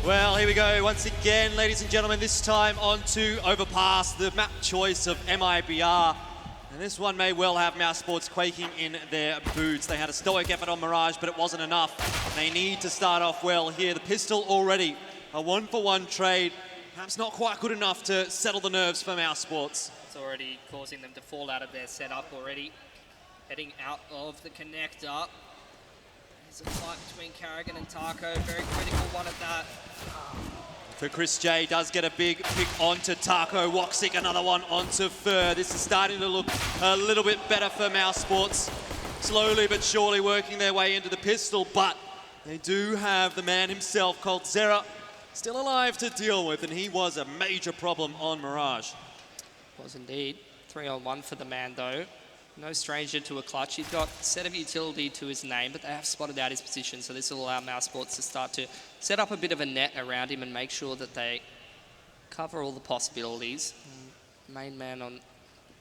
Well, here we go once again, ladies and gentlemen, this time on to Overpass, the map choice of MIBR. And this one may well have Mousesports quaking in their boots. They had a stoic effort on Mirage, but it wasn't enough. They need to start off well here. The pistol already, a one-for-one trade. Perhaps not quite good enough to settle the nerves for Mousesports. It's already causing them to fall out of their setup already. Heading out of the connector. There's a fight between Carrigan and Taco, very critical one at that. For Chris J, does get a big pick onto Taco. Woxic, another one onto Fur. This is starting to look a little bit better for Mousesports. Slowly but surely working their way into the pistol, but they do have the man himself called Zera still alive to deal with, and he was a major problem on Mirage. Was indeed. 3-on-1 for the man though. No stranger to a clutch. He's got a set of utility to his name, but they have spotted out his position, so this will allow Mousesports to start to set up a bit of a net around him and make sure that they cover all the possibilities. Main man on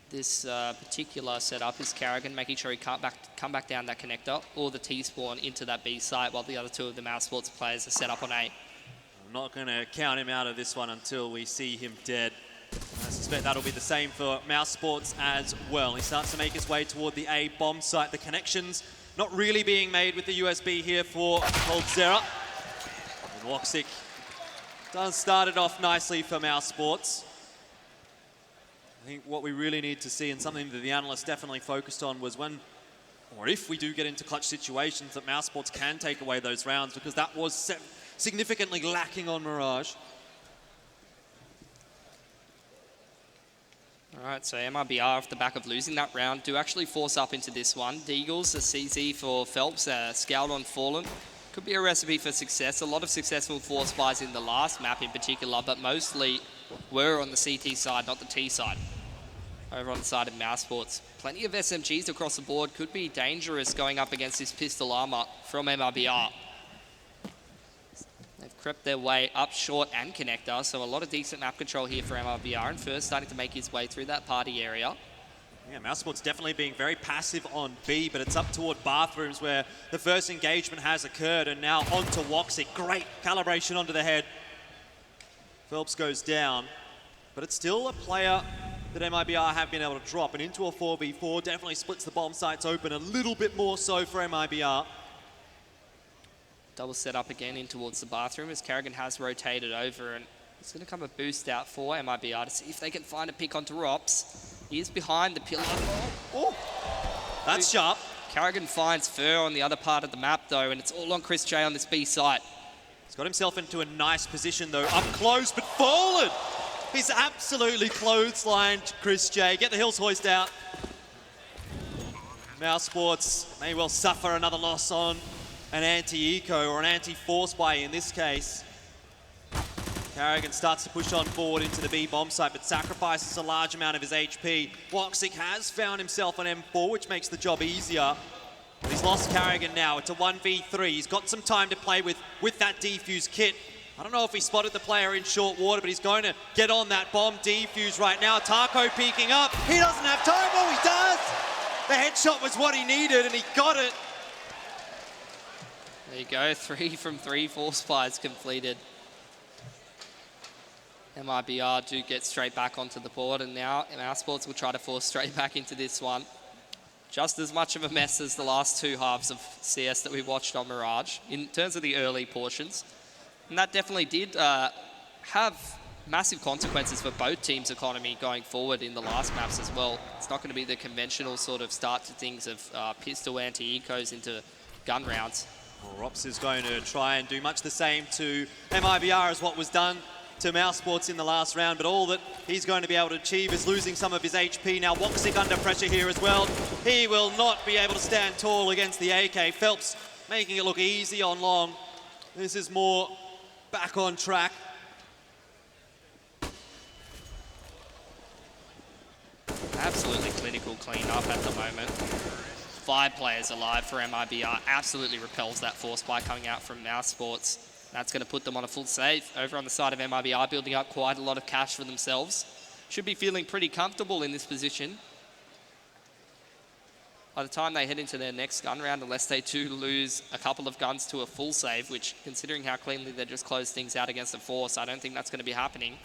this particular setup is Carrigan, making sure he can't come back down that connector or the T-spawn into that B site, while the other two of the Mousesports players are set up on A. I'm not going to count him out of this one until we see him dead. I suspect that'll be the same for Mousesports as well. He starts to make his way toward the A bomb site. The connection's not really being made with the USB here for Cold Zera. And Woxic does start it off nicely for Mousesports. I think what we really need to see, and something that the analysts definitely focused on, was when, or if we do get into clutch situations, that Mousesports can take away those rounds, because that was significantly lacking on Mirage. All right, so MIBR off the back of losing that round do actually force up into this one. Deagles, a CZ for Phelps, Scout on Fallen. Could be a recipe for success. A lot of successful force buys in the last map in particular, but mostly were on the CT side, not the T side. Over on the side of Mousesports. Plenty of SMGs across the board. Could be dangerous going up against this pistol armor from MIBR. They've crept their way up short and connector, so a lot of decent map control here for MIBR, and First starting to make his way through that party area. Yeah, Mousesports definitely being very passive on B, but it's up toward bathrooms where the first engagement has occurred, and now onto Woxic. Great calibration onto the head. Phelps goes down, but it's still a player that MIBR have been able to drop, and into a 4v4 definitely splits the bomb sites open a little bit more so for MIBR. Double set up again in towards the bathroom as Carrigan has rotated over, and it's going to come a boost out for MIBR to see if they can find a pick onto Rops. He is behind the pillar. Oh, that's sharp. Carrigan finds Fur on the other part of the map though, and it's all on Chris J on this B site. He's got himself into a nice position though, up close, but fallen. He's absolutely clotheslined Chris J. Get the Hills hoist out. Mousesports may well suffer another loss on an anti-eco or an anti-force buy in this case. Carrigan starts to push on forward into the B bomb site, but sacrifices a large amount of his HP. Woxic has found himself an M4, which makes the job easier. But he's lost Carrigan now. It's a 1v3. He's got some time to play with that defuse kit. I don't know if he spotted the player in short water, but he's going to get on that bomb defuse right now. Taco peeking up. He doesn't have time. Oh, he does! The headshot was what he needed, and he got it. There you go, 3 from 3 force buys completed. MIBR do get straight back onto the board, and now Mousesports will try to force straight back into this one. Just as much of a mess as the last two halves of CS that we watched on Mirage in terms of the early portions. And that definitely did have massive consequences for both teams' economy going forward in the last maps as well. It's not going to be the conventional sort of start to things of pistol anti-ecos into gun rounds. Well, Rops is going to try and do much the same to MIBR as what was done to Mousesports in the last round, but all that he's going to be able to achieve is losing some of his HP. Now Woxic under pressure here as well. He will not be able to stand tall against the AK. Phelps making it look easy on long. This is more back on track. Absolutely clinical clean-up at the moment. 5 players alive for MIBR. Absolutely repels that force buy coming out from Mousesports. That's going to put them on a full save. Over on the side of MIBR, building up quite a lot of cash for themselves. Should be feeling pretty comfortable in this position. by the time they head into their next gun round, unless they do lose a couple of guns to a full save, which, considering how cleanly they just closed things out against the Force, I don't think that's going to be happening.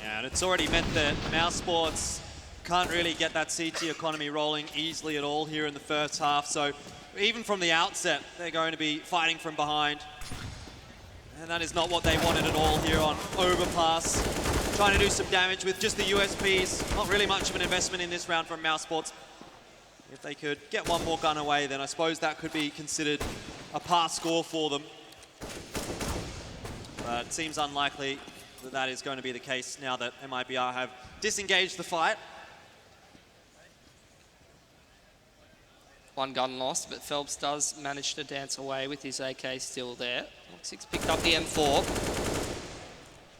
Yeah, and it's already meant that Mousesports can't really get that CT economy rolling easily at all here in the first half. So even from the outset, they're going to be fighting from behind. And that is not what they wanted at all here on Overpass. Trying to do some damage with just the USPs. Not really much of an investment in this round from Mousesports. If they could get one more gun away, then I suppose that could be considered a pass score for them. But it seems unlikely that that is going to be the case now that MIBR have disengaged the fight. One gun lost, but Phelps does manage to dance away with his AK still there. Six picked up the M4,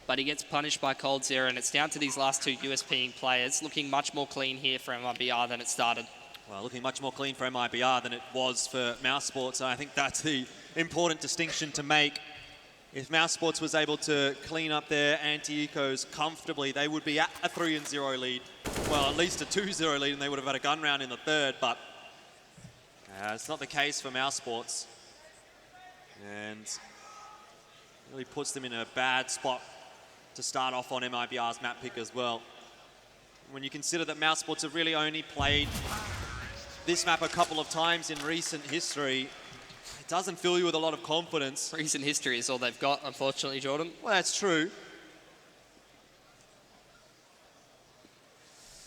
but he gets punished by Cold Zero, and it's down to these last two USPing players. Looking much more clean here for MIBR than it started. Well, looking much more clean for MIBR than it was for Mousesports. I think that's the important distinction to make. If Mousesports was able to clean up their anti-ecos comfortably, they would be at a 3-0 lead. Well, at least a 2-0 lead, and they would have had a gun round in the third, but it's not the case for Mousesports. And really puts them in a bad spot to start off on MIBR's map pick as well. When you consider that Mousesports have really only played this map a couple of times in recent history, it doesn't fill you with a lot of confidence. Recent history is all they've got, unfortunately, Jordan. Well, that's true.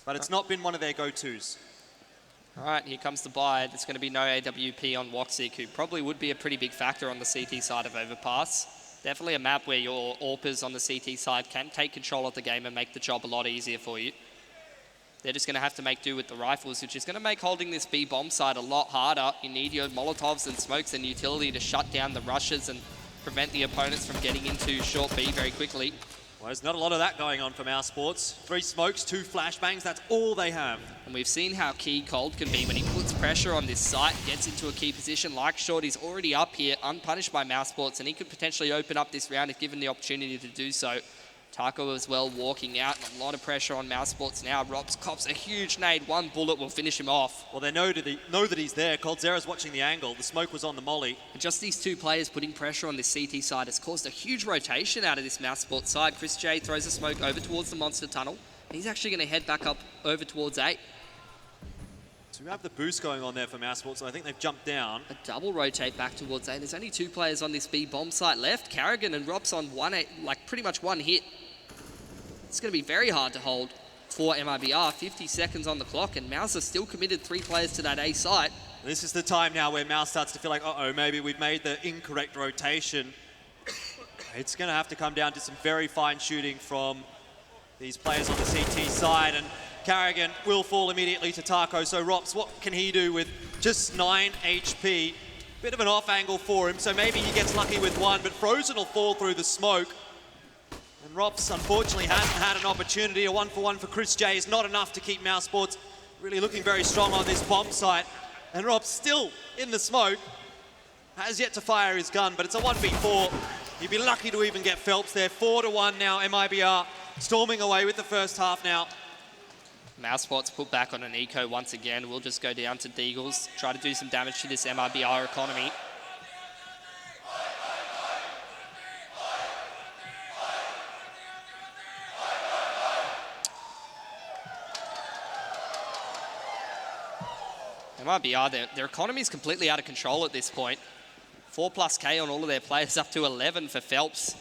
But it's not been one of their go-tos. All right, here comes the buy. There's going to be no AWP on Woxic, who probably would be a pretty big factor on the CT side of Overpass. Definitely a map where your AWPers on the CT side can take control of the game and make the job a lot easier for you. They're just going to have to make do with the rifles, which is going to make holding this B bomb site a lot harder. You need your Molotovs and smokes and utility to shut down the rushes and prevent the opponents from getting into short B very quickly. Well, there's not a lot of that going on for Mousesports. 3 smokes, 2 flashbangs, that's all they have. And we've seen how key Cold can be when he puts pressure on this site, gets into a key position like Short. He's already up here, unpunished by Mousesports, and he could potentially open up this round if given the opportunity to do so. Taco as well walking out, and a lot of pressure on Mousesports now. Robs cops a huge nade, 1 bullet will finish him off. Well, they know that he's there. Coldzera's watching the angle. The smoke was on the molly. And just these 2 players putting pressure on this CT side has caused a huge rotation out of this Mousesports side. Chris J throws a smoke over towards the monster tunnel, and he's actually going to head back up over towards 8. So we have the boost going on there for Mousesports, so I think they've jumped down. A double rotate back towards 8. There's only 2 players on this B bomb site left. Carrigan and Robs on 1-8, like pretty much 1 hit. It's going to be very hard to hold for MIBR. 50 seconds on the clock, and Mouse has still committed 3 players to that A site. This is the time now where Mouse starts to feel like, uh-oh, maybe we've made the incorrect rotation. It's going to have to come down to some very fine shooting from these players on the CT side, and Carrigan will fall immediately to Taco. So Rops, what can he do with just 9 HP? Bit of an off angle for him, so maybe he gets lucky with 1, but Frozen will fall through the smoke. And Rops, unfortunately, hasn't had an opportunity. A 1-for-1 for Chris J is not enough to keep Mousesports really looking very strong on this bomb site. And Rops still in the smoke, has yet to fire his gun, but it's a 1v4. He'd be lucky to even get Phelps there. 4-1 now, MIBR storming away with the first half now. Mousesports put back on an eco once again. We'll just go down to Deagles, try to do some damage to this MIBR economy. MIBR, their economy is completely out of control at this point. 4+K on all of their players, up to 11 for Phelps.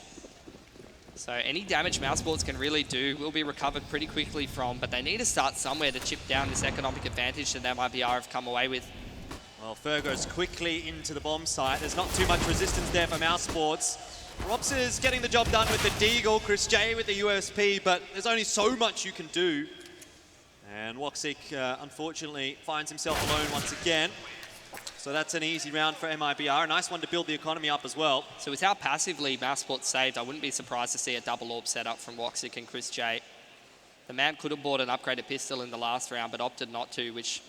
So any damage Mousesports can really do will be recovered pretty quickly from, but they need to start somewhere to chip down this economic advantage that MIBR have come away with. Well, Fer goes quickly into the bomb site. There's not too much resistance there for Mousesports. Rops is getting the job done with the Deagle, Chris J with the USP, but there's only so much you can do. And Woxic, unfortunately, finds himself alone once again. So that's an easy round for MIBR. A nice one to build the economy up as well. So with how passively Mousesports saved, I wouldn't be surprised to see a double AWP set up from Woxic and Chris J. The man could have bought an upgraded pistol in the last round, but opted not to, which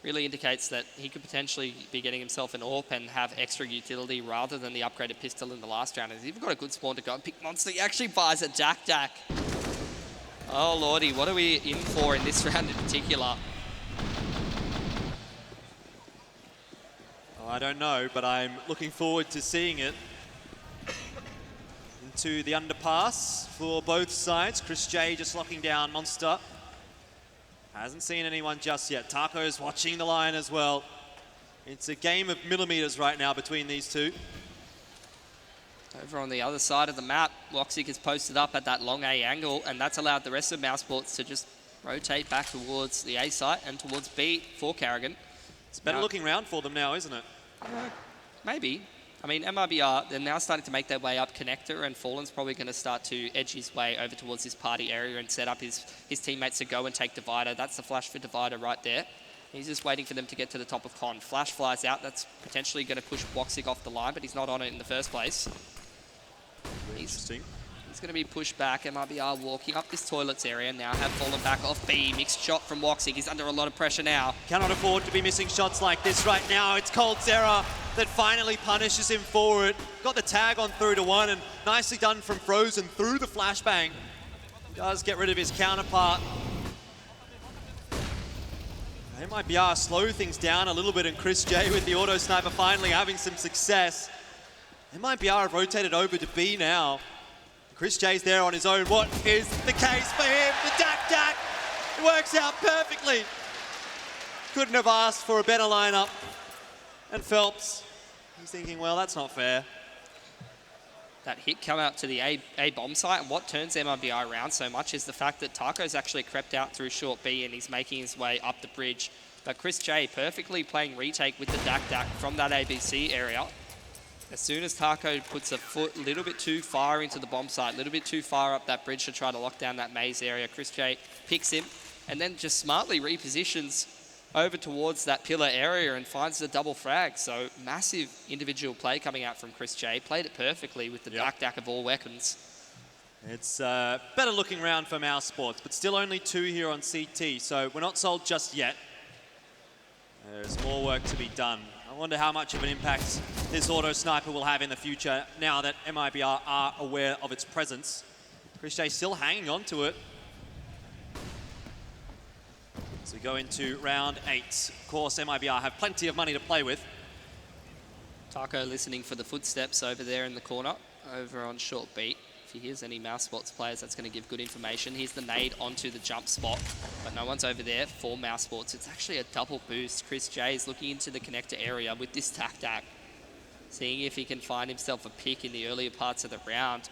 really indicates that he could potentially be getting himself an AWP and have extra utility rather than the upgraded pistol in the last round. He's even got a good spawn to go and pick Monster. He actually buys a Dak. Oh lordy, what are we in for in this round in particular? Well, I don't know, but I'm looking forward to seeing it. Into the underpass for both sides. Chris J just locking down Monster. Hasn't seen anyone just yet. Taco's watching the line as well. It's a game of millimeters right now between these two. Over on the other side of the map, Woxic is posted up at that long A angle, and that's allowed the rest of Mousesports to just rotate back towards the A site and towards B for Carrigan. It's better looking round for them now, isn't it? Maybe. I mean, MIBR, they're now starting to make their way up Connector, and Fallen's probably going to start to edge his way over towards this party area and set up his teammates to go and take Divider. That's the flash for Divider right there. He's just waiting for them to get to the top of Con. Flash flies out. That's potentially going to push Woxic off the line, but he's not on it in the first place. Interesting. He's going to be pushed back. MIBR walking up this toilets area. Now have fallen back off B. Mixed shot from Woxic. He's under a lot of pressure now. Cannot afford to be missing shots like this right now. It's Coldzera that finally punishes him for it. Got the tag on through to one, and nicely done from Frozen through the flashbang. Does get rid of his counterpart. MIBR slow things down a little bit, and Chris J with the auto sniper finally having some success. MIBR have rotated over to B now. Chris J's there on his own. What is the case for him? The dak-dak! It works out perfectly. Couldn't have asked for a better lineup. And Phelps, he's thinking, well, that's not fair. That hit come out to the A bomb site, and what turns MIBR around so much is the fact that Taco's actually crept out through short B and he's making his way up the bridge. But Chris J perfectly playing retake with the dak-dak from that ABC area. As soon as Taco puts a foot a little bit too far into the bomb site, a little bit too far up that bridge to try to lock down that maze area, Chris J picks him and then just smartly repositions over towards that pillar area and finds the double frag. So massive individual play coming out from Chris J. Played it perfectly with the dak-dak of all weapons. It's better looking round for Mousesports, but still only 2 here on CT, so we're not sold just yet. There's more work to be done. I wonder how much of an impact this auto sniper will have in the future now that MIBR are aware of its presence. Chris J still hanging on to it. So we go into round 8. Of course, MIBR have plenty of money to play with. Taco listening for the footsteps over there in the corner, over on short beat. If he hears any Mousesports players, that's going to give good information. Here's the nade onto the jump spot, but no one's over there for Mousesports. It's actually a double boost. Chris J is looking into the connector area with this tac-tac, seeing if he can find himself a pick in the earlier parts of the round.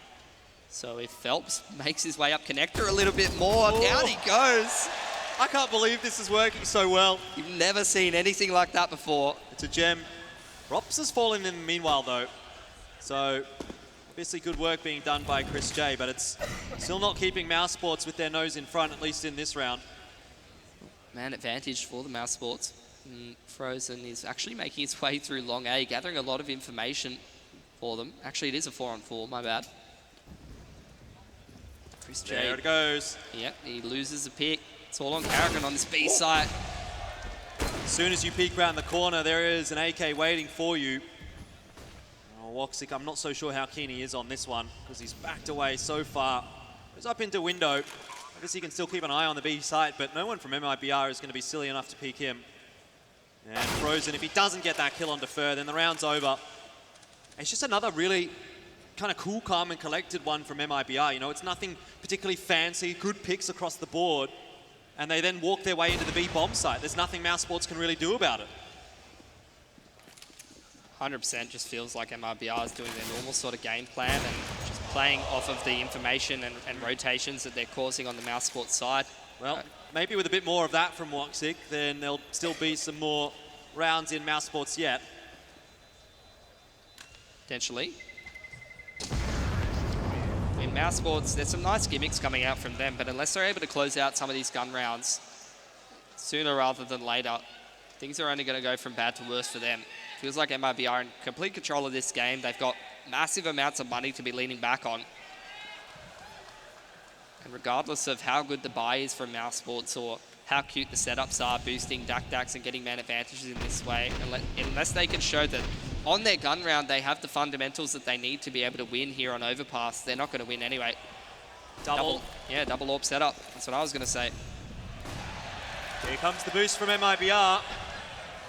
So if Phelps makes his way up connector a little bit more, down he goes. I can't believe this is working so well. You've never seen anything like that before. It's a gem. Rops has fallen in the meanwhile, though. So obviously good work being done by Chris J, but it's still not keeping Mousesports with their nose in front, at least in this round. Man advantage for the Mousesports. Frozen is actually making his way through long A, gathering a lot of information for them. Actually, it is a 4-on-4, my bad. Chris J. There it goes. Yep, he loses a pick. It's all on Carrigan on this B site. As soon as you peek around the corner, there is an AK waiting for you. Oh, Woxic, I'm not so sure how keen he is on this one because he's backed away so far. Goes up into window. I guess he can still keep an eye on the B site, but no one from MIBR is going to be silly enough to peek him. And Frozen, if he doesn't get that kill on Defer, then the round's over. It's just another really kind of cool, calm, and collected one from MIBR. You know, it's nothing particularly fancy, good picks across the board. And they then walk their way into the B bomb site. There's nothing Mousesports can really do about it. 100% just feels like MIBR is doing their normal sort of game plan and just playing off of the information and rotations that they're causing on the Mousesports side. Well, maybe with a bit more of that from Woxic, then there'll still be some more rounds in Mousesports yet. Potentially. In Mousesports, there's some nice gimmicks coming out from them, but unless they're able to close out some of these gun rounds sooner rather than later, things are only going to go from bad to worse for them. Feels like MIBR are in complete control of this game. They've got massive amounts of money to be leaning back on. And regardless of how good the buy is from Mousesports or how cute the setups are, boosting dak-daks and getting man advantages in this way, unless they can show that on their gun round they have the fundamentals that they need to be able to win here on Overpass, they're not going to win anyway. Double AWP setup. That's what I was going to say. Here comes the boost from MIBR.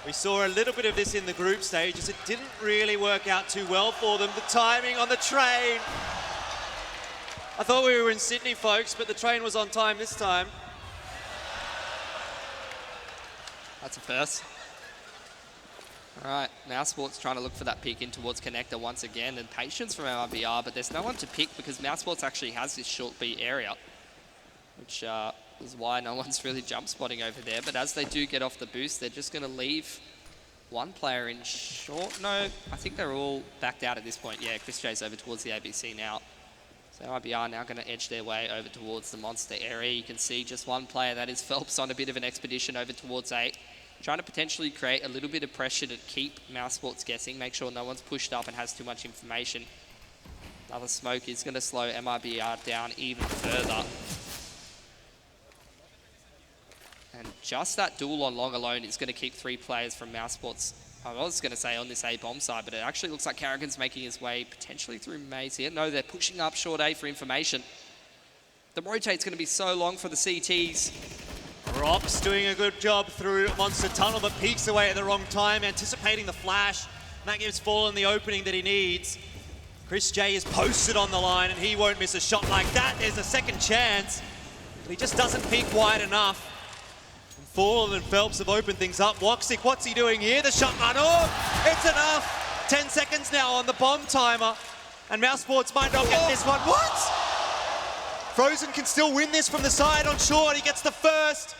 We saw a little bit of this in the group stages. It didn't really work out too well for them. The timing on the train. I thought we were in Sydney, folks, but the train was on time this time. That's a first. All right, Mousesports trying to look for that peek in towards connector once again, and patience from MIBR, but there's no one to pick because Mousesports actually has this short B area, which is why no one's really jump spotting over there. But as they do get off the boost, they're just going to leave one player in short. No, I think they're all backed out at this point. Yeah, Chris J's over towards the ABC now. So MIBR now going to edge their way over towards the monster area. You can see just one player, that is Phelps, on a bit of an expedition over towards 8. Trying to potentially create a little bit of pressure to keep Mousesports guessing, make sure no one's pushed up and has too much information. Another smoke is going to slow MIBR down even further. And just that duel on long alone is going to keep 3 players from Mousesports. I was going to say on this A bomb side, but it actually looks like Carrigan's making his way potentially through Maze here. No, they're pushing up short A for information. The rotate's going to be so long for the CTs. Rob's doing a good job through Monster Tunnel, but peeks away at the wrong time, anticipating the flash. And that gives Fallen the opening that he needs. Chris J is posted on the line, and he won't miss a shot like that. There's a second chance, but he just doesn't peek wide enough. And Fallen and Phelps have opened things up. Woxic, what's he doing here? The shot run, oh, it's enough. 10 seconds now on the bomb timer, and Mousesports might not get this one. What? Frozen can still win this from the side on short. He gets the first.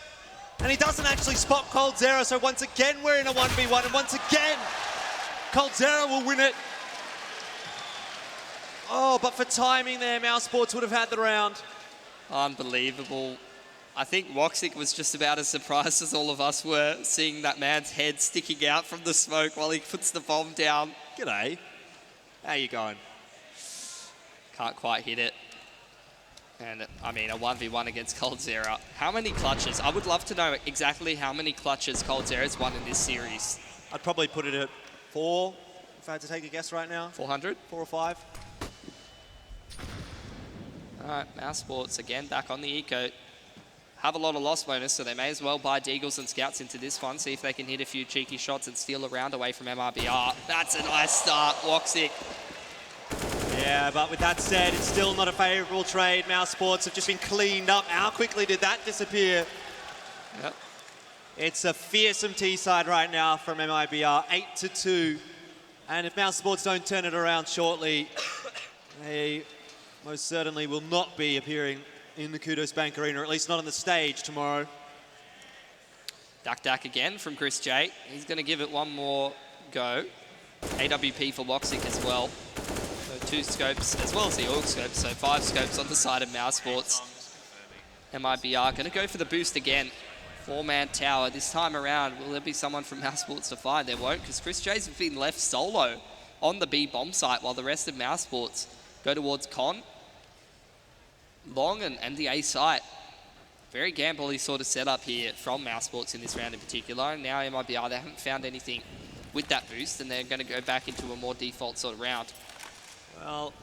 And he doesn't actually spot coldzera, so once again we're in a 1v1, and once again coldzera will win it. Oh, but for timing there, Mousesports would have had the round. Unbelievable. I think Woxic was just about as surprised as all of us were, seeing that man's head sticking out from the smoke while he puts the bomb down. G'day. How you going? Can't quite hit it. And, I mean, a 1v1 against coldzera. How many clutches? I would love to know exactly how many clutches coldzera's won in this series. I'd probably put it at 4, if I had to take a guess right now. 400? 4 or 5. All right, Mousesports again back on the eco. Have a lot of loss bonus, so they may as well buy Deagles and Scouts into this one, see if they can hit a few cheeky shots and steal a round away from MIBR. That's a nice start, Woxic. Yeah, but with that said, it's still not a favourable trade. Mousesports have just been cleaned up. How quickly did that disappear? Yep. It's a fearsome T-side right now from MIBR, 8-2. And if Mousesports don't turn it around shortly, they most certainly will not be appearing in the Qudos Bank Arena, or at least not on the stage tomorrow. Duck again from Chris J. He's going to give it one more go. AWP for Woxic as well. So 2 scopes, as well as the AUG scope, so 5 scopes on the side of Mousesports. MIBR going to go for the boost again. 4-man tower. This time around, will there be someone from Mousesports to find? There won't, because Chris J's been left solo on the B bomb site while the rest of Mousesports go towards Con, Long, and the A site. Very gamble-y sort of setup here from Mousesports in this round in particular. And now MIBR, they haven't found anything with that boost, and they're going to go back into a more default sort of round. Well,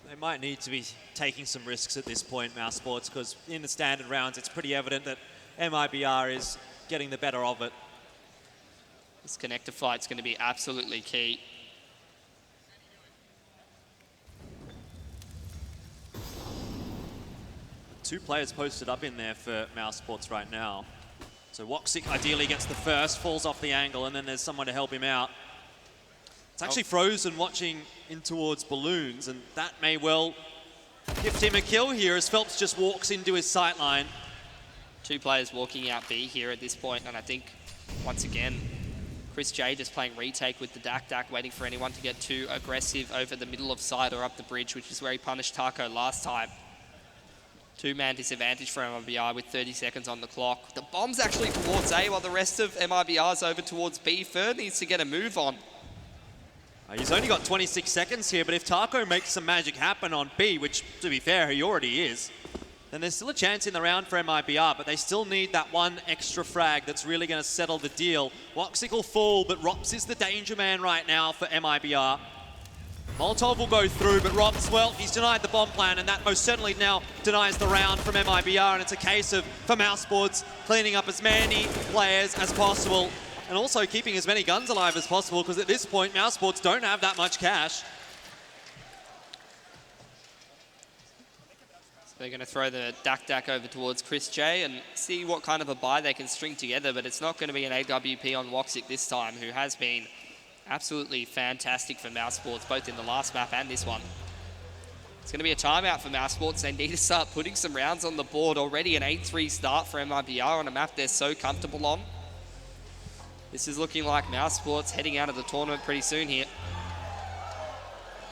they might need to be taking some risks at this point, Mousesports, because in the standard rounds, it's pretty evident that MIBR is getting the better of it. This connector fight's going to be absolutely key. Two players posted up in there for Mousesports right now. So Woxic ideally gets the first, falls off the angle, and then there's someone to help him out. It's actually Frozen watching in towards balloons, and that may well gift him a kill here as Phelps just walks into his sight line. 2 players walking out B here at this point, and I think, once again, Chris J just playing retake with the Dak, waiting for anyone to get too aggressive over the middle of side or up the bridge, which is where he punished Taco last time. 2-man disadvantage for MIBR with 30 seconds on the clock. The bomb's actually towards A while the rest of MIBR's over towards B. Ferd needs to get a move on. He's only got 26 seconds here, but if Taco makes some magic happen on B, which, to be fair, he already is, then there's still a chance in the round for MIBR, but they still need that one extra frag that's really going to settle the deal. Woxic will fall, but Rops is the danger man right now for MIBR. Molotov will go through, but Rops, well, he's denied the bomb plan, and that most certainly now denies the round from MIBR, and it's a case of, for Mousesports, cleaning up as many players as possible and also keeping as many guns alive as possible, because at this point, Mousesports don't have that much cash. So they're going to throw the Dak over towards Chris J and see what kind of a buy they can string together, but it's not going to be an AWP on Woxic this time, who has been absolutely fantastic for Mousesports, both in the last map and this one. It's going to be a timeout for Mousesports. They need to start putting some rounds on the board. Already an 8-3 start for MIBR on a map they're so comfortable on. This is looking like Mousesports heading out of the tournament pretty soon here.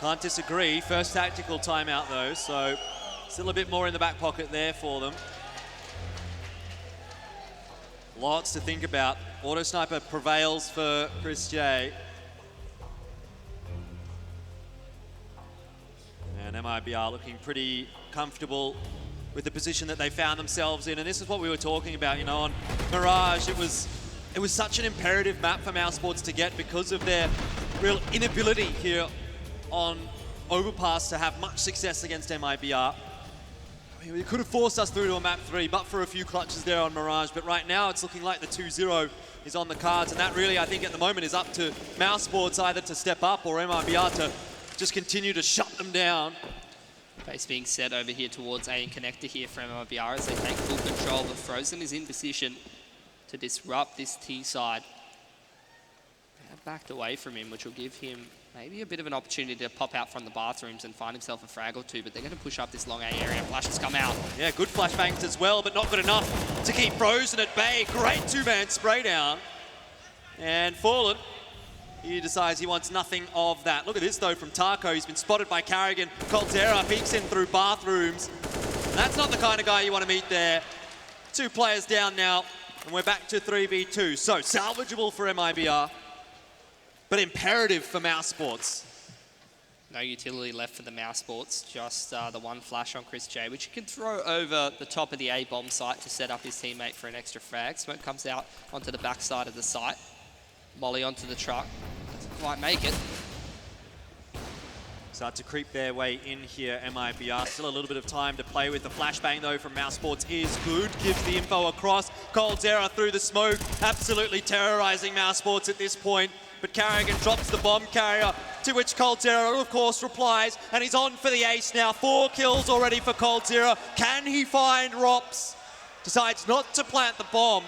Can't disagree. First tactical timeout though, so still a bit more in the back pocket there for them. Lots to think about. Auto Sniper prevails for Chris J. And MIBR looking pretty comfortable with the position that they found themselves in. And this is what we were talking about, you know, on Mirage. It was such an imperative map for Mousesports to get because of their real inability here on Overpass to have much success against MIBR. I mean, it could have forced us through to a map 3, but for a few clutches there on Mirage. But right now, it's looking like the 2-0 is on the cards. And that really, I think, at the moment is up to Mousesports either to step up or MIBR to just continue to shut them down. Base being set over here towards A and connector here for MIBR as they take full control, but Frozen is in position to disrupt this T side. They have backed away from him, which will give him maybe a bit of an opportunity to pop out from the bathrooms and find himself a frag or two, but they're going to push up this long A area. Flashes come out. Yeah, good flashbangs as well, but not good enough to keep Frozen at bay. Great two-man spray down. And Fallen, he decides he wants nothing of that. Look at this, though, from Taco. He's been spotted by Carrigan. Coldzera peeks in through bathrooms. That's not the kind of guy you want to meet there. 2 players down now, and we're back to 3v2. So, salvageable for MIBR, but imperative for Mousesports. No utility left for the Mousesports, just the one flash on Chris J, which he can throw over the top of the A bomb site to set up his teammate for an extra frag. Smoke comes out onto the backside of the site. Molly onto the truck. Doesn't quite make it. Start to creep their way in here, MIBR. Still a little bit of time to play with. The flashbang, though, from Mousesports is good. Gives the info across. Coldzera through the smoke. Absolutely terrorizing Mousesports at this point. But Carrigan drops the bomb carrier, to which Coldzera, of course, replies. And he's on for the ace now. 4 kills already for Coldzera. Can he find Rops? Decides not to plant the bomb.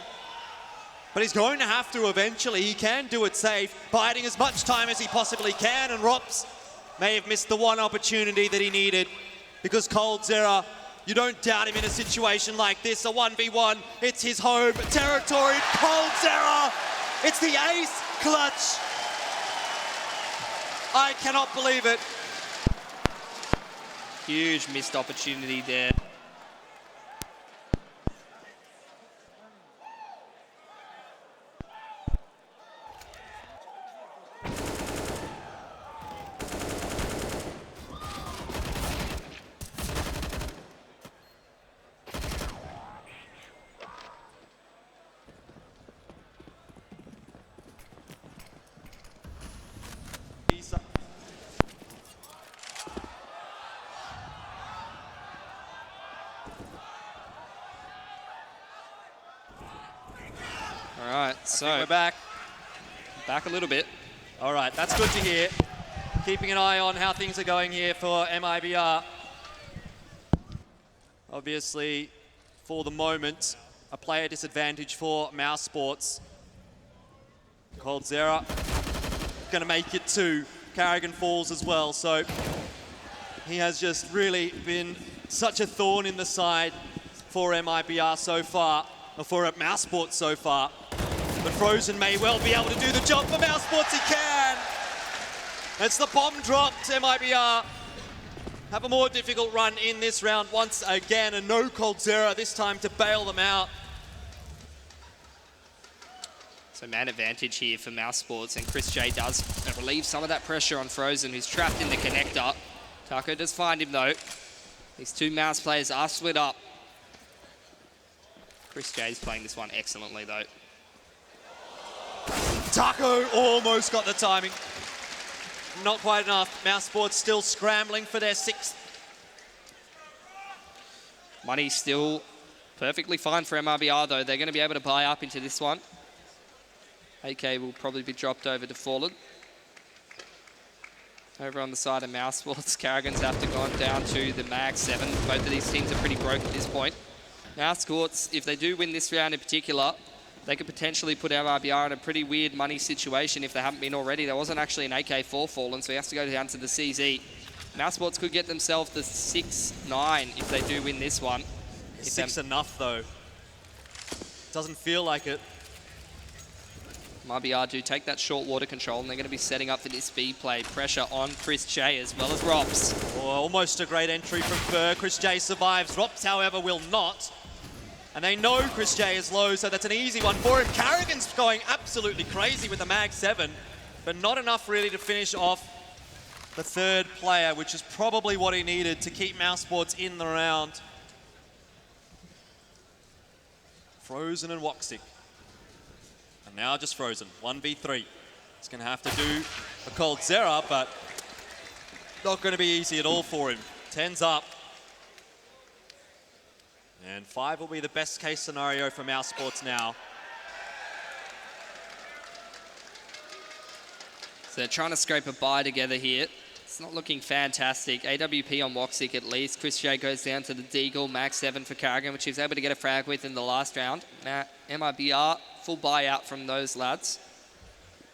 But he's going to have to eventually. He can do it safe, biding as much time as he possibly can, and Rops may have missed the one opportunity that he needed, because Coldzera, you don't doubt him in a situation like this, a 1v1, it's his home territory. Coldzera, it's the ace clutch. I cannot believe it. Huge missed opportunity there. All right, so we're back. Back a little bit. All right, that's good to hear. Keeping an eye on how things are going here for MIBR. Obviously, for the moment, a player disadvantage for Mousesports. Coldzera going to make it 2. Carrigan falls as well, so he has just really been such a thorn in the side for MIBR so far, or for Mousesports so far. But Frozen may well be able to do the job for Mousesports. He can. It's the bomb dropped. MIBR have a more difficult run in this round once again, and no Coldzera this time to bail them out. So man advantage here for Mousesports, and Chris J does relieve some of that pressure on Frozen, who's trapped in the connector. Taco does find him though. These 2 Mouse players are split up. Chris J is playing this one excellently though. Taco almost got the timing. Not quite enough. Mousesports still scrambling for their 6th. Money still perfectly fine for MIBR though. They're going to be able to buy up into this one. AK will probably be dropped over to Fallen. Over on the side of Mousesports, Carrigan's have to go on down to the Mag 7. Both of these teams are pretty broke at this point. Mousesports, if they do win this round in particular, they could potentially put MIBR in a pretty weird money situation if they haven't been already. There wasn't actually an AK for Fallen, so he has to go down to the CZ. Mousesports could get themselves the 6-9 if they do win this one. Is 6 enough, though? Doesn't feel like it. MIBR do take that short water control, and they're going to be setting up for this B play. Pressure on Chris J as well as Rops. Oh, almost a great entry from Fur. Chris J survives. Rops, however, will not. And they know Chris J is low, so that's an easy one for him. Carrigan's going absolutely crazy with the Mag 7, but not enough really to finish off the third player, which is probably what he needed to keep Mousesports in the round. Frozen and Woxic. And now just Frozen, 1v3. He's going to have to do a cold Zera, but not going to be easy at all for him. 10's up. And 5 will be the best case scenario for Mousesports now. So they're trying to scrape a bye together here. It's not looking fantastic. AWP on Woxic at least. Chris J goes down to the Deagle, Max 7 for Carrigan, which he was able to get a frag with in the last round. Now, MIBR, full buyout from those lads.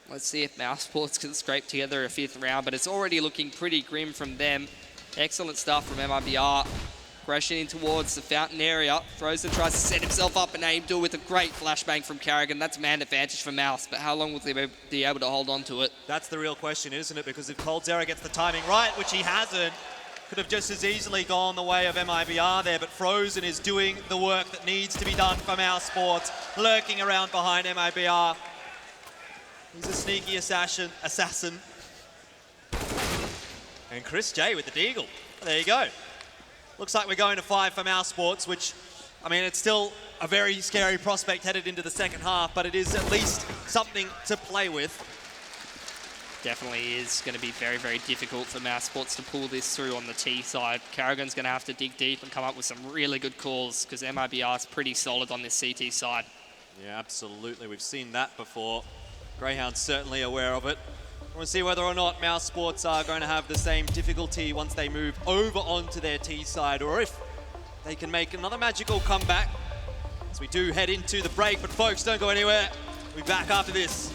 Let's see if Mousesports can scrape together a 5th round, but it's already looking pretty grim from them. Excellent stuff from MIBR. Aggression in towards the fountain area. Frozen tries to set himself up and aim duel with a great flashbang from Carrigan. That's man advantage for Mouse, but how long will they be able to hold on to it? That's the real question, isn't it? Because if Cold Zera gets the timing right, which he hasn't, could have just as easily gone the way of MIBR there, but Frozen is doing the work that needs to be done for Mousesports, lurking around behind MIBR. He's a sneaky assassin. And Chris J with the Deagle. There you go. Looks like we're going to 5 for Mousesports, which, I mean, it's still a very scary prospect headed into the second half, but it is at least something to play with. Definitely is going to be very, very difficult for Mousesports to pull this through on the T side. Carrigan's going to have to dig deep and come up with some really good calls because MIBR is pretty solid on this CT side. Yeah, absolutely. We've seen that before. Greyhound's certainly aware of it. We'll see whether or not Mousesports are going to have the same difficulty once they move over onto their T side, or if they can make another magical comeback as we do head into the break. But folks, don't go anywhere. We'll be back after this.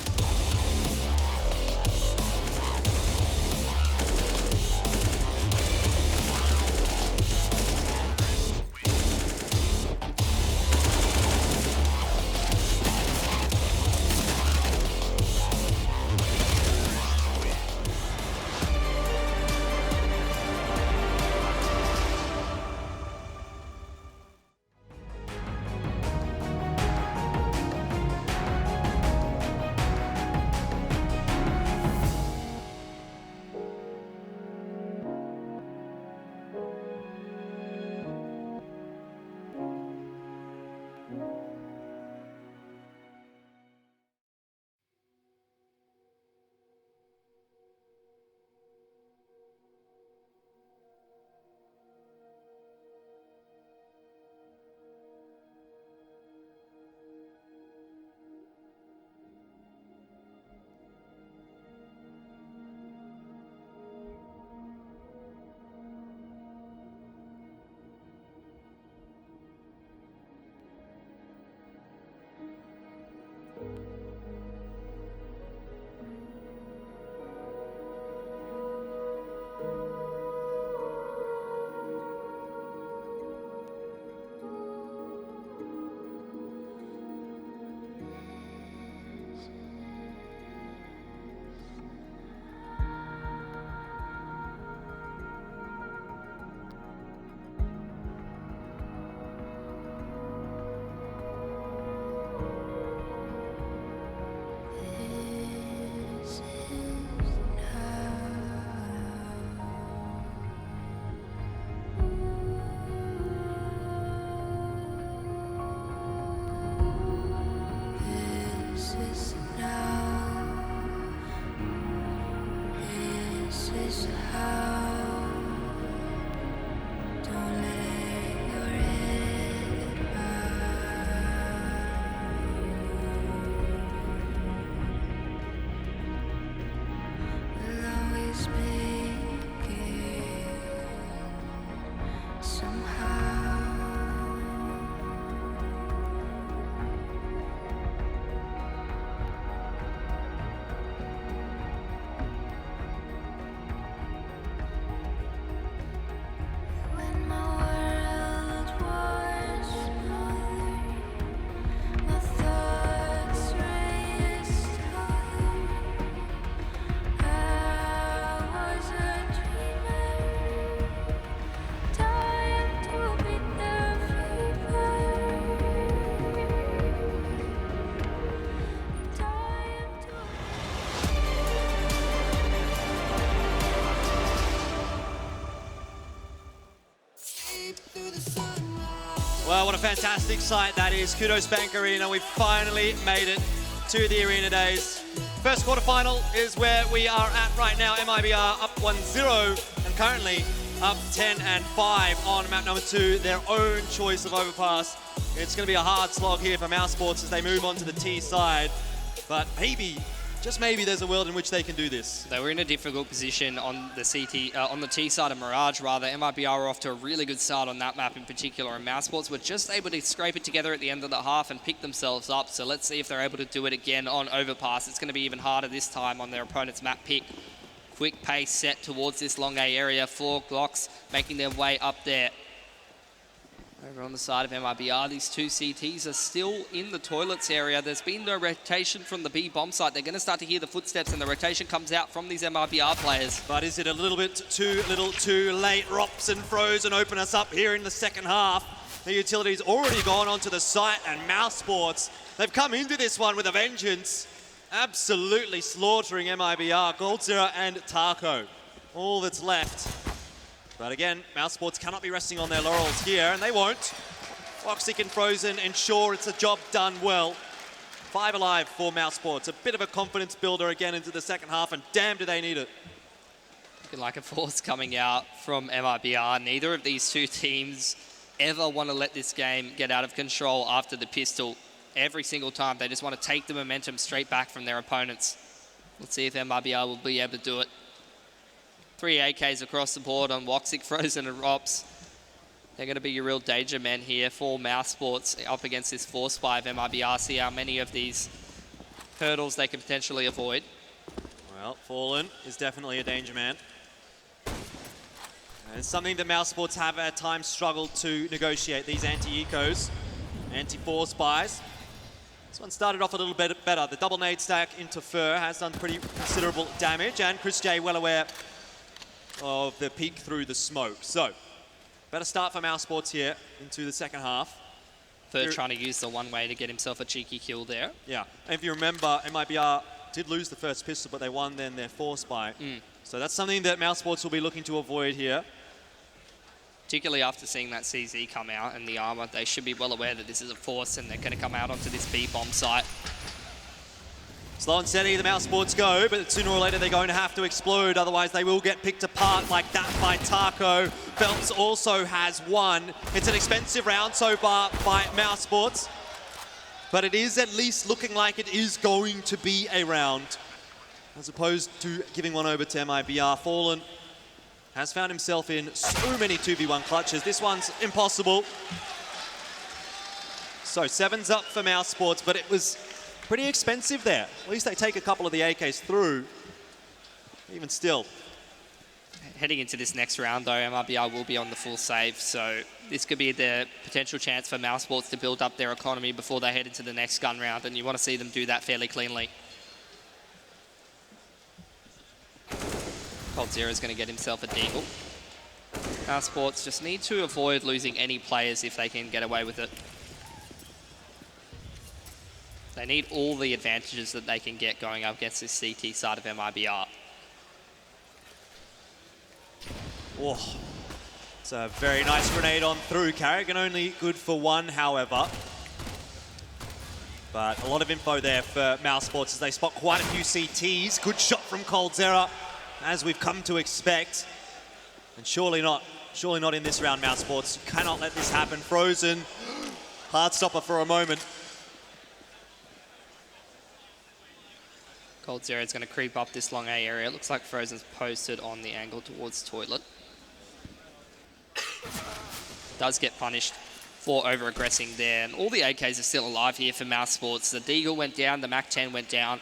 Well, what a fantastic sight that is. Qudos Bank Arena. We finally made it to the arena days. First quarterfinal is where we are at right now. MIBR up 1-0 and currently up 10-5 on map number 2, their own choice of Overpass. It's going to be a hard slog here for Mousesports as they move on to the T side. But maybe, just maybe, there's a world in which they can do this. They were in a difficult position on the on the T side of Mirage, rather. MIBR were off to a really good start on that map in particular, and Mousesports were just able to scrape it together at the end of the half and pick themselves up. So let's see if they're able to do it again on Overpass. It's going to be even harder this time on their opponent's map pick. Quick pace set towards this long A area. 4 Glocks making their way up there. Over on the side of MIBR, these 2 CTs are still in the toilets area. There's been no rotation from the B bomb site. They're going to start to hear the footsteps, and the rotation comes out from these MIBR players. But is it a little bit too late? Rops and Frozen open us up here in the second half. The utility's already gone onto the site, and Mousesports, they've come into this one with a vengeance. Absolutely slaughtering MIBR, Goldzera and Taco. All that's left. But again, Mousesports cannot be resting on their laurels here, and they won't. Foxic and Frozen ensure it's a job done well. 5 alive for Mousesports. A bit of a confidence builder again into the second half, and damn do they need it. Looking like a force coming out from MIBR. Neither of these 2 teams ever want to let this game get out of control after the pistol. Every single time, they just want to take the momentum straight back from their opponents. Let's see if MIBR will be able to do it. 3 AKs across the board on Woxic, Frozen and Rops. They're going to be your real danger men here for Mousesports up against this force spy of MIBR. See how many of these hurdles they can potentially avoid. Well, Fallen is definitely a danger man. And it's something that Mousesports have at times struggled to negotiate, these anti-ecos, anti-force spies. This one started off a little bit better. The double nade stack into Fur has done pretty considerable damage, and Chris J well aware of the peek through the smoke. So, better start for Mousesports here into the second half. Fur trying to use the one way to get himself a cheeky kill there. Yeah, and if you remember, MIBR did lose the first pistol, but they won then their force spy. So that's something that Mousesports will be looking to avoid here. Particularly after seeing that CZ come out and the armor, they should be well aware that this is a force and they're going to come out onto this B bomb site. Slow and steady, the Mousesports go, but sooner or later they're going to have to explode, otherwise they will get picked apart like that by Taco. Phelps also has 1. It's an expensive round so far by Mousesports, but it is at least looking like it is going to be a round, as opposed to giving one over to MIBR. Fallen has found himself in so many 2v1 clutches. This one's impossible. So 7's up for Mousesports, but it was pretty expensive there. At least they take a couple of the AKs through. Even still. Heading into this next round, though, MIBR will be on the full save, so this could be the potential chance for Mousesports to build up their economy before they head into the next gun round, and you want to see them do that fairly cleanly. Goldzera is going to get himself a deagle. Mousesports just need to avoid losing any players if they can get away with it. They need all the advantages that they can get going up against this CT side of MIBR. Oh, it's a very nice grenade on through. Carrigan only good for 1, however. But a lot of info there for Mousesports as they spot quite a few CTs. Good shot from Goldzera, as we've come to expect. And surely not in this round, Mousesports. You cannot let this happen. Frozen, hard stopper for a moment. Goldzera is going to creep up this long A area. It looks like Frozen's posted on the angle towards toilet. Does get punished for over-aggressing there. And all the AKs are still alive here for Mousesports. The Deagle went down, the MAC-10 went down.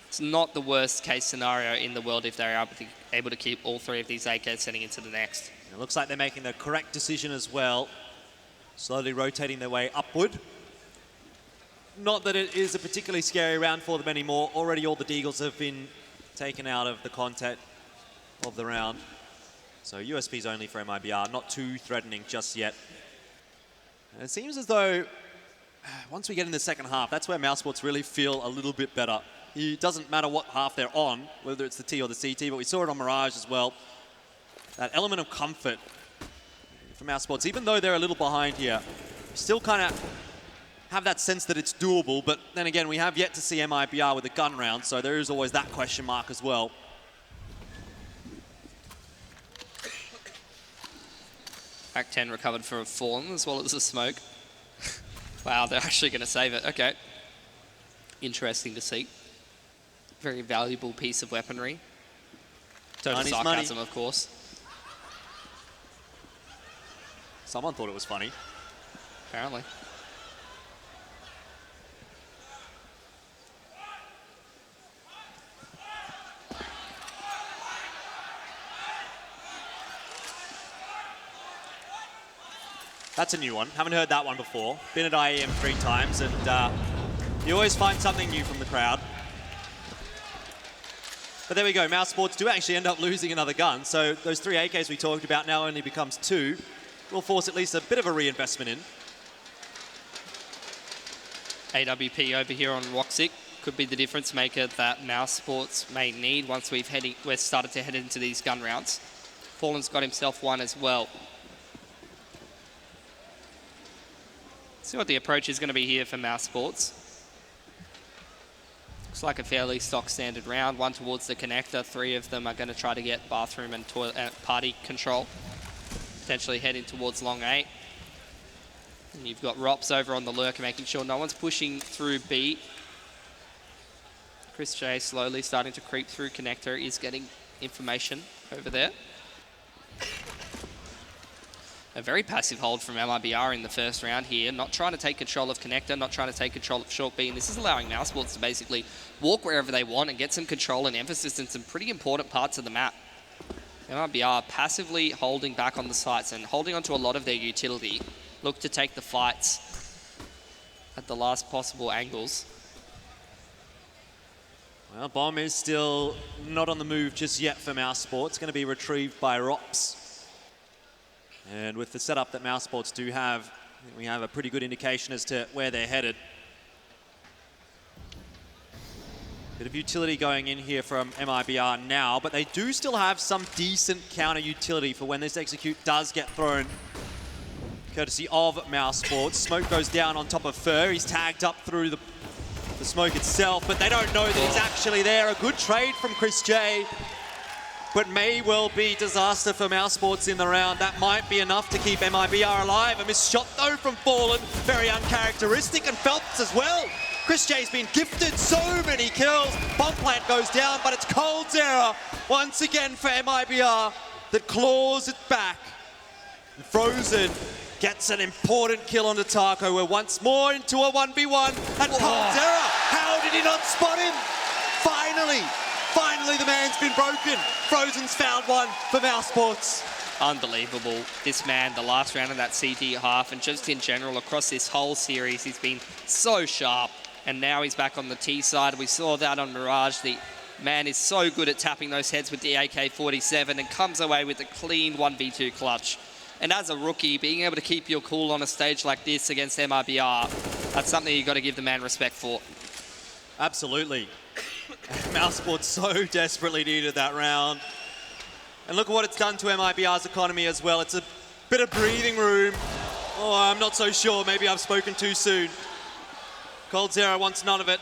It's not the worst case scenario in the world if they're able to keep all 3 of these AKs heading into the next. It looks like they're making the correct decision as well. Slowly rotating their way upward. Not that it is a particularly scary round for them anymore. Already all the Deagles have been taken out of the content of the round. So USP's only for MIBR, not too threatening just yet. And it seems as though once we get in the second half, that's where Mousesports really feel a little bit better. It doesn't matter what half they're on, whether it's the T or the CT, but we saw it on Mirage as well. That element of comfort. for Mousesports. Even though they're a little behind here, still kind of have that sense that it's doable, but then again, we have yet to see MIBR with a gun round, so there is always that question mark as well. Pack 10 recovered for a Fallen as well as a smoke. Wow, they're actually going to save it. Okay. Interesting to see. Very valuable piece of weaponry. Total sarcasm, of course. Someone thought it was funny. Apparently. That's a new one. Haven't heard that one before. Been at IEM 3 times, and you always find something new from the crowd. But there we go. Mousesports do actually end up losing another gun, so those 3 AKs we talked about now only becomes 2. Will force at least a bit of a reinvestment in. AWP over here on Woxic could be the difference maker that Mousesports may need once we've started to head into these gun rounds. Fallen's got himself one as well. See what the approach is going to be here for Mousesports. Looks like a fairly stock standard round. One towards the connector. 3 of them are going to try to get bathroom and toilet party control. Potentially heading towards long 8. And you've got Rops over on the lurker, making sure no one's pushing through B. Chris J slowly starting to creep through connector, is getting information over there. A very passive hold from MIBR in the first round here, not trying to take control of connector, not trying to take control of short B, and this is allowing Mousesports to basically walk wherever they want and get some control and emphasis in some pretty important parts of the map. MIBR passively holding back on the sites and holding onto a lot of their utility, look to take the fights at the last possible angles. Well, bomb is still not on the move just yet for Mousesports. Going to be retrieved by Rops. And with the setup that Mousesports do have, I think we have a pretty good indication as to where they're headed. Bit of utility going in here from MIBR now, but they do still have some decent counter utility for when this execute does get thrown. Courtesy of Mousesports. Smoke goes down on top of Fur. He's tagged up through the smoke itself, but they don't know that he's actually there. A good trade from Chris J, but may well be disaster for Mousesports in the round. That might be enough to keep MIBR alive. A missed shot though from Fallen, very uncharacteristic, and Phelps as well. Chris J's been gifted so many kills. Bomb plant goes down, but it's Coldzera once again for MIBR that claws it back. And Frozen gets an important kill onto Taco. We're once more into a 1v1, and Coldzera, how did he not spot him? Finally the man's been broken. Frozen's found one for Mousesports. Unbelievable. This man, the last round of that CT half, and just in general across this whole series, he's been so sharp. And now he's back on the T side. We saw that on Mirage. The man is so good at tapping those heads with the AK-47 and comes away with a clean 1v2 clutch. And as a rookie, being able to keep your cool on a stage like this against MIBR, that's something you've got to give the man respect for. Absolutely. Mousesports so desperately needed that round. And look at what it's done to MIBR's economy as well. It's a bit of breathing room. Oh, I'm not so sure. Maybe I've spoken too soon. Coldzera wants none of it.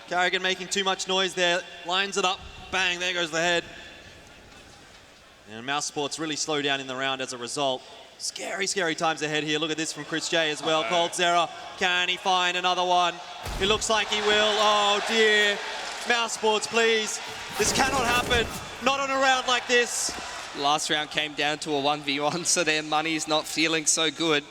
Carrigan making too much noise there. Lines it up. Bang, there goes the head. And Mousesports really slow down in the round as a result. Scary, scary times ahead here. Look at this from Chris J as well. Coldzera, can he find another one? It looks like he will. Oh dear. Mousesports, please. This cannot happen. Not on a round like this. Last round came down to a 1v1, so their money's not feeling so good.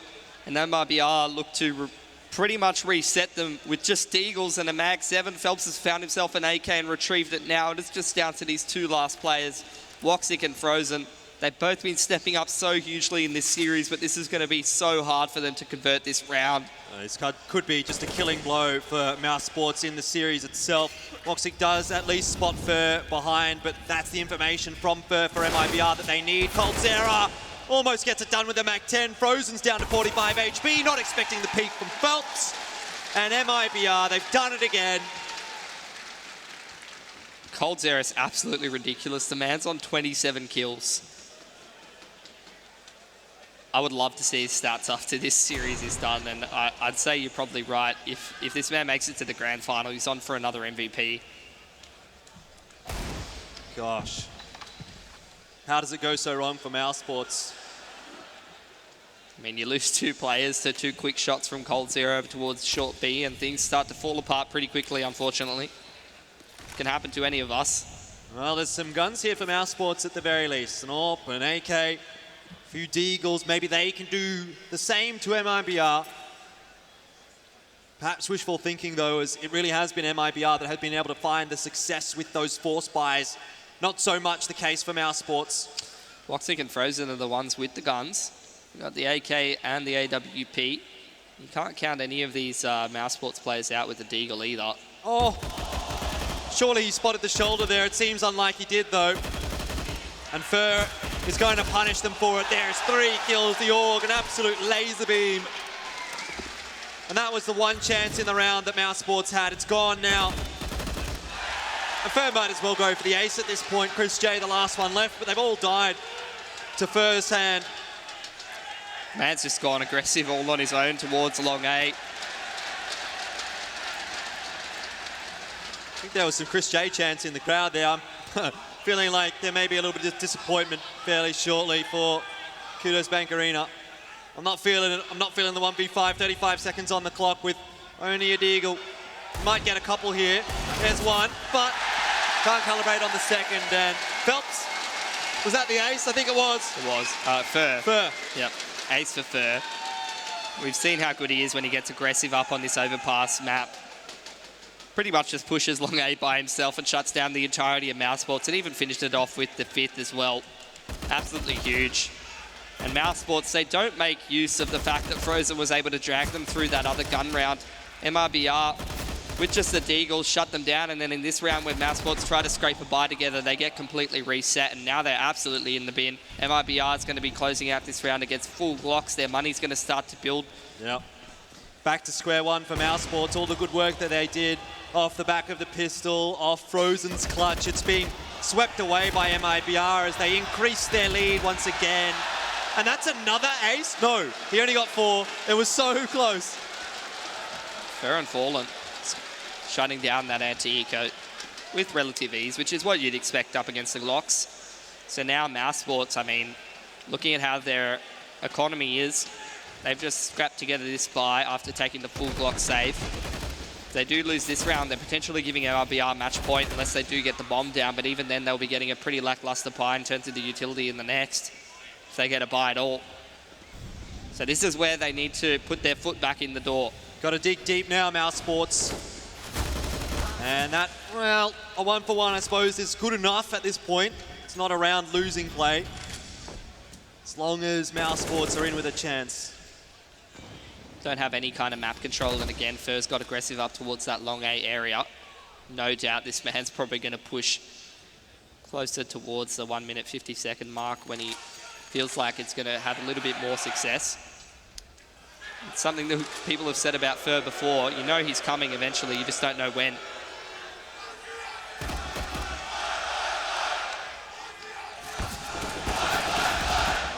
And MIBR look to pretty much reset them with just Deagles and a Mag 7. Phelps has found himself an AK and retrieved it now. It's just down to these 2 last players, Woxic and Frozen. They've both been stepping up so hugely in this series, but this is going to be so hard for them to convert this round. This could be just a killing blow for Mousesports in the series itself. Woxic does at least spot Fur behind, but that's the information from Fur for MIBR that they need. Coldzera almost gets it done with the Mag 10. Frozen's down to 45 HP, not expecting the peak from Phelps. And MIBR, they've done it again. Coldzera is absolutely ridiculous. The man's on 27 kills. I would love to see his stats after this series is done, and I'd say you're probably right. If this man makes it to the grand final, he's on for another MVP. Gosh. How does it go so wrong for Mousesports? I mean, you lose 2 players to 2 quick shots from Cold Zero over towards short B, and things start to fall apart pretty quickly, unfortunately. Can happen to any of us. Well, there's some guns here for Mousesports at the very least. An AWP, an AK, a few Deagles. Maybe they can do the same to MIBR. Perhaps wishful thinking, though, as it really has been MIBR that has been able to find the success with those force buys. Not so much the case for Mousesports. Bloxic and Frozen are the ones with the guns. You've got the AK and the AWP. You can't count any of these Mousesports players out with the Deagle either. Oh, surely he spotted the shoulder there. It seems unlike he did, though. And Fur is going to punish them for it. There's 3 kills, the AUG, an absolute laser beam. And that was the one chance in the round that Mousesports had. It's gone now. And Fur might as well go for the ace at this point. Chris J, the last one left, but they've all died to Fur's hand. Man's just gone aggressive all on his own towards long A. I think there was some Chris J chants in the crowd there. I'm feeling like there may be a little bit of disappointment fairly shortly for Qudos Bank Arena. I'm not feeling it. I'm not feeling the 1v5, 35 seconds on the clock with only a Deagle. Might get a couple here. There's one, but can't calibrate on the second. And Phelps, was that the ace? I think it was. It was. Fur. Fur. Yep. Ace for Fur. We've seen how good he is when he gets aggressive up on this overpass map. Pretty much just pushes long A by himself and shuts down the entirety of Mousesports, and even finished it off with the 5th as well. Absolutely huge. And Mousesports, they don't make use of the fact that Frozen was able to drag them through that other gun round. MIBR, with just the Deagles, shut them down, and then in this round when Mousesports try to scrape a buy together, they get completely reset, and now they're absolutely in the bin. MIBR is going to be closing out this round against full Glocks. Their money's going to start to build. Yep. Back to square one for Mousesports. All the good work that they did off the back of the pistol, off Frozen's clutch. It's been swept away by MIBR as they increase their lead once again. And that's another ace? No, he only got 4. It was so close. Fur and Fallen shutting down that anti-eco with relative ease, which is what you'd expect up against the Glocks. So now Mousesports, I mean, looking at how their economy is, they've just scrapped together this buy after taking the full Glock save. If they do lose this round, they're potentially giving MIBR match point unless they do get the bomb down, but even then they'll be getting a pretty lackluster buy and turns into utility in the next, if they get a buy at all. So this is where they need to put their foot back in the door. Got to dig deep now, Mousesports. And that, well, a 1-for-1, I suppose, is good enough at this point. It's not a round losing play, as long as Mousesports are in with a chance. Don't have any kind of map control, and again, Fur's got aggressive up towards that long A area. No doubt this man's probably going to push closer towards the 1 minute 50 second mark when he feels like it's going to have a little bit more success. It's something that people have said about Fur before. You know he's coming eventually, you just don't know when.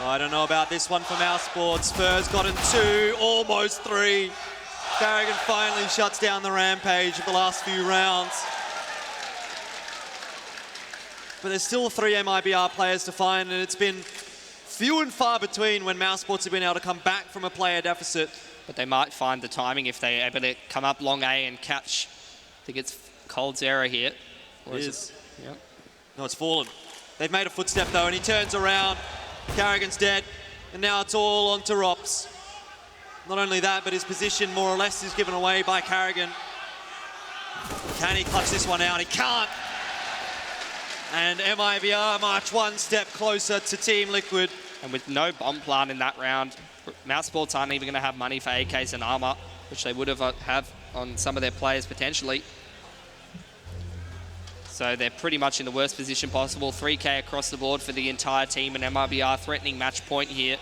I don't know about this one for Mousesports. Fur's gotten 2, almost 3. Carrigan finally shuts down the rampage of the last few rounds. But there's still 3 MIBR players to find, and it's been few and far between when Mousesports have been able to come back from a player deficit. But they might find the timing if they're able to come up long A and catch. I think it's Cold's error here. Or is it? Yep. No, it's Fallen. They've made a footstep though, and he turns around. Carrigan's dead, and now it's all on to Rops. Not only that, but his position more or less is given away by Carrigan. Can he clutch this one out? He can't. And MIBR march one step closer to Team Liquid. And with no bomb plant in that round, Mousesports aren't even going to have money for AKs and armor, which they would have on some of their players potentially. So they're pretty much in the worst position possible. 3K across the board for the entire team, and MIBR threatening match point here.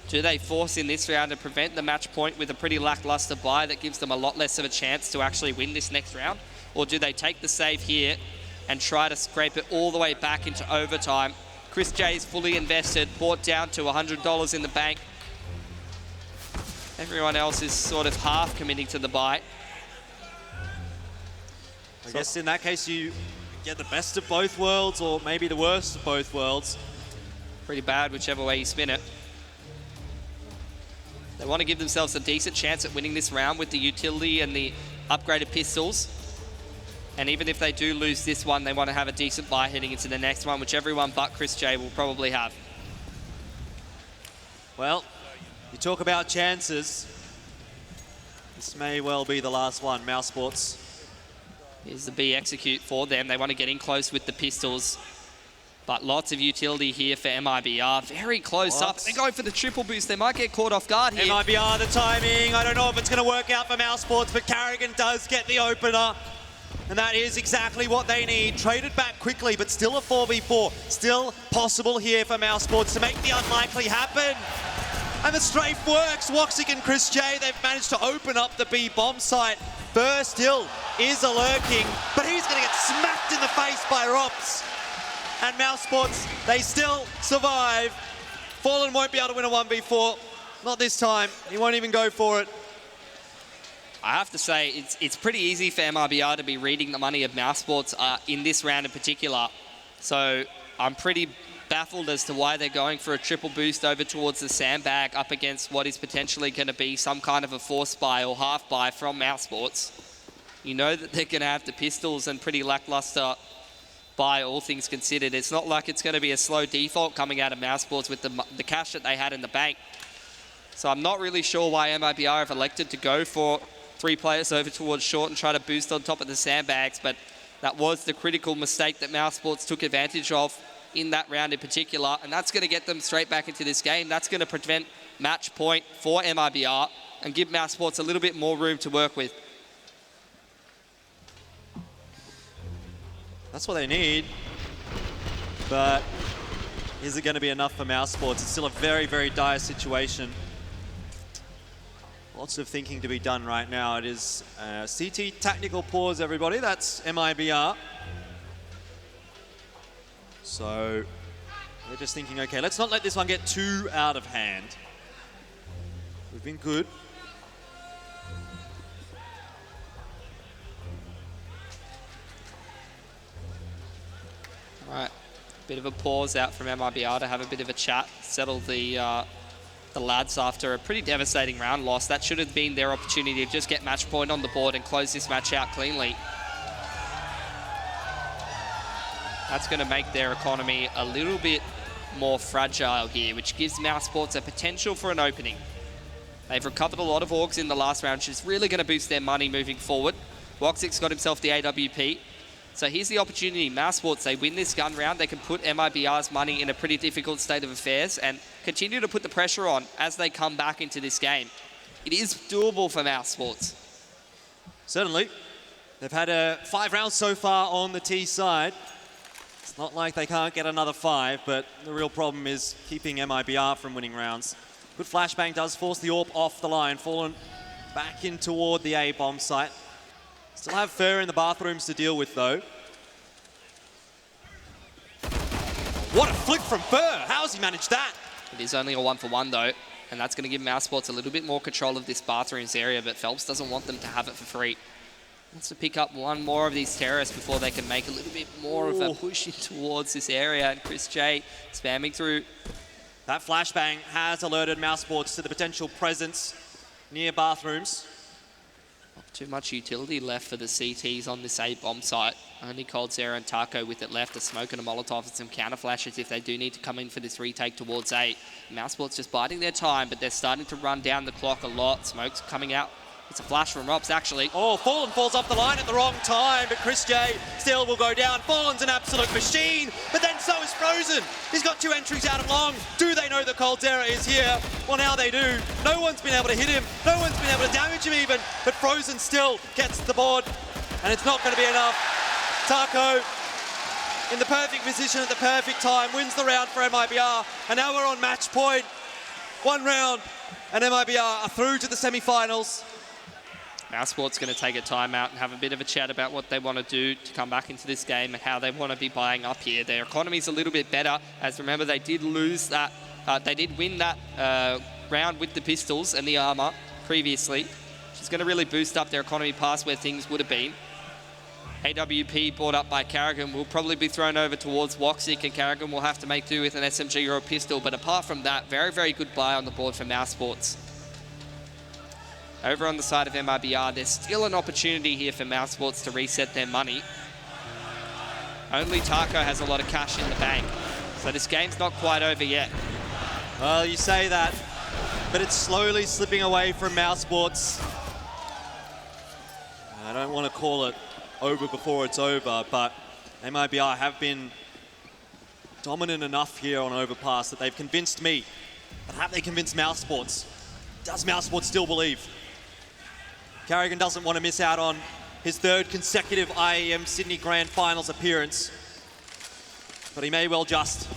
Do they force in this round to prevent the match point with a pretty lackluster buy that gives them a lot less of a chance to actually win this next round? Or do they take the save here and try to scrape it all the way back into overtime? Chris J is fully invested, bought down to $100 in the bank. Everyone else is sort of half committing to the bite. I guess in that case, you get the best of both worlds, or maybe the worst of both worlds. Pretty bad, whichever way you spin it. They want to give themselves a decent chance at winning this round with the utility and the upgraded pistols. And even if they do lose this one, they want to have a decent buy heading into the next one, which everyone but Chris J will probably have. Well, you talk about chances. This may well be the last one, Mousesports. Here's the B execute for them. They want to get in close with the pistols. But lots of utility here for MIBR. Very close up. They're going for the triple boost. They might get caught off guard here. MIBR, the timing. I don't know if it's going to work out for Mousesports, but Carrigan does get the opener. And that is exactly what they need. Traded back quickly, but still a 4v4. Still possible here for Mousesports to make the unlikely happen. And the strafe works. Woxic and Chris J, they've managed to open up the B bomb site. Burr still is lurking, but he's going to get smacked in the face by Rops. And Mousesports, they still survive. Fallen won't be able to win a 1v4. Not this time. He won't even go for it. I have to say, it's pretty easy for MIBR to be reading the money of Mousesports in this round in particular. So I'm pretty baffled as to why they're going for a triple boost over towards the sandbag up against what is potentially going to be some kind of a force buy or half buy from Mousesports. You know that they're going to have the pistols and pretty lackluster buy, all things considered. It's not like it's going to be a slow default coming out of Mousesports with the cash that they had in the bank. So I'm not really sure why MIBR have elected to go for 3 players over towards short and try to boost on top of the sandbags, but that was the critical mistake that Mousesports took advantage of in that round in particular, and that's going to get them straight back into this game. That's going to prevent match point for MIBR and give Mousesports a little bit more room to work with. That's what they need, but is it going to be enough for Mousesports? It's still a very, very dire situation. Lots of thinking to be done right now. It is CT tactical pause, everybody. That's MIBR. So we're just thinking, okay, let's not let this one get too out of hand. We've been good. All right, bit of a pause out from MIBR to have a bit of a chat, settle the lads after a pretty devastating round loss. That should have been their opportunity to just get match point on the board and close this match out cleanly. That's going to make their economy a little bit more fragile here, which gives Mousesports a potential for an opening. They've recovered a lot of orgs in the last round, which is really going to boost their money moving forward. Woxic's got himself the AWP. So here's the opportunity. Mousesports, they win this gun round, they can put MIBR's money in a pretty difficult state of affairs and continue to put the pressure on as they come back into this game. It is doable for Mousesports. Certainly. They've had 5 rounds so far on the T side. It's not like they can't get another 5, but the real problem is keeping MIBR from winning rounds. Good flashbang does force the AWP off the line. Fallen back in toward the A bomb site. Still have Fur in the bathrooms to deal with, though. What a flick from Fur! How has he managed that? It is only a 1-for-1 though, and that's going to give Mousesports a little bit more control of this bathrooms area, but Phelps doesn't want them to have it for free. Wants to pick up one more of these terrorists before they can make a little bit more of a push in towards this area, and Chris J spamming through. That flashbang has alerted Mousesports to the potential presence near bathrooms. Not too much utility left for the CTs on this A bomb site. Only Cold Zero and Taco with it left, a smoke and a Molotov and some counter flashes if they do need to come in for this retake towards A. Mousesports just biding their time, but they're starting to run down the clock a lot. Smoke's coming out. It's a flash from Rops, actually. Oh, Fallen falls off the line at the wrong time, but Chris J still will go down. Fallen's an absolute machine, but then so is Frozen. He's got 2 entries out of long. Do they know that Caldera is here? Well, now they do. No one's been able to hit him. No one's been able to damage him even, but Frozen still gets the board, and it's not going to be enough. Taco in the perfect position at the perfect time, wins the round for MIBR, and now we're on match point. 1 round, and MIBR are through to the semi-finals. Mousesports going to take a timeout and have a bit of a chat about what they want to do to come back into this game and how they want to be buying up here. Their economy's a little bit better, as remember they did lose that, they did win that round with the pistols and the armor, previously, which is going to really boost up their economy past where things would have been. AWP brought up by Carrigan will probably be thrown over towards Woxic, and Carrigan will have to make do with an SMG or a pistol. But apart from that, very, very good buy on the board for Mousesports. Over on the side of MIBR, there's still an opportunity here for Mousesports to reset their money. Only Taco has a lot of cash in the bank, so this game's not quite over yet. Well, you say that, but it's slowly slipping away from Mousesports. I don't want to call it over before it's over, but MIBR have been dominant enough here on Overpass that they've convinced me. But have they convinced Mousesports? Does Mousesports still believe? Carrigan doesn't want to miss out on his third consecutive IEM Sydney Grand Finals appearance, but he may well just.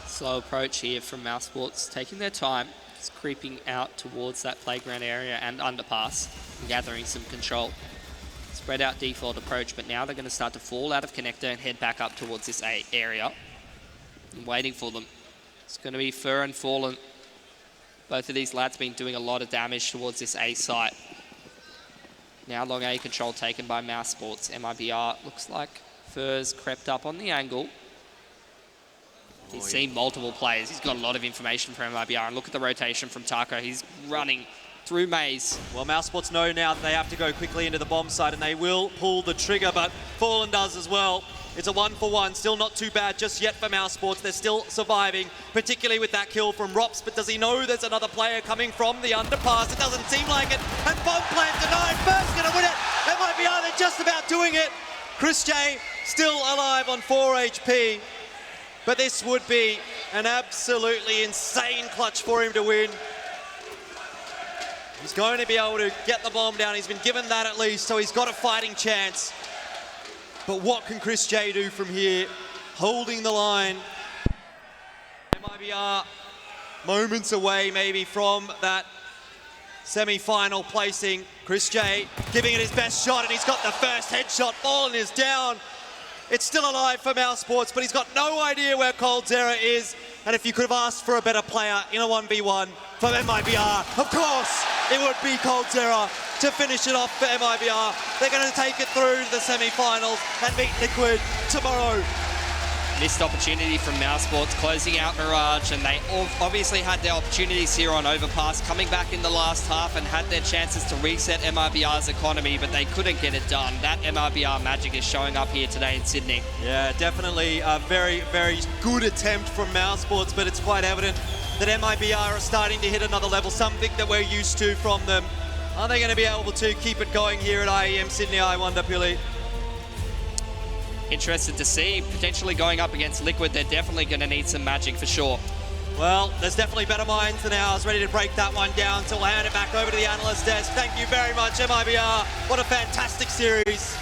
Slow approach here from Mousesports, taking their time. It's creeping out towards that playground area and underpass, gathering some control. Spread out default approach, but now they're going to start to fall out of connector and head back up towards this A area. I'm waiting for them. It's going to be Fur and Fallen. Both of these lads been doing a lot of damage towards this A site. Now long A control taken by Mousesports. MIBR looks like Fur's crept up on the angle. He's seen multiple players. He's got a lot of information from MIBR. And look at the rotation from Taco. He's running through maze. Well, Mousesports know now that they have to go quickly into the bomb site, and they will pull the trigger, but Fallen does as well. It's a 1-for-1, still not too bad just yet for Mousesports. They're still surviving, particularly with that kill from Rops, but does he know there's another player coming from the underpass? It doesn't seem like it, and bomb plant denied. First gonna win it. MIBR, they're just about doing it. Chris J still alive on 4 HP, but this would be an absolutely insane clutch for him to win. He's going to be able to get the bomb down. He's been given that at least, so he's got a fighting chance. But what can Chris J do from here? Holding the line. MIBR moments away maybe from that semi-final placing. Chris J giving it his best shot, and he's got the first headshot. Fallen is down. It's still alive for Mousesports, but he's got no idea where Coldzera is. And if you could have asked for a better player in a 1v1 from MIBR, of course it would be Coldzera to finish it off for MIBR. They're going to take it through to the semi-finals and meet Liquid tomorrow. Missed opportunity from Mousesports, closing out Mirage, and they obviously had their opportunities here on Overpass, coming back in the last half and had their chances to reset MIBR's economy, but they couldn't get it done. That MIBR magic is showing up here today in Sydney. Yeah, definitely a very, very good attempt from Mousesports, but it's quite evident that MIBR are starting to hit another level, something that we're used to from them. Are they going to be able to keep it going here at IEM Sydney, I wonder, Billy? Interested to see, potentially going up against Liquid, they're definitely going to need some magic for sure. Well, there's definitely better minds than ours ready to break that one down, so we'll hand it back over to the analyst desk. Thank you very much, MIBR. What a fantastic series.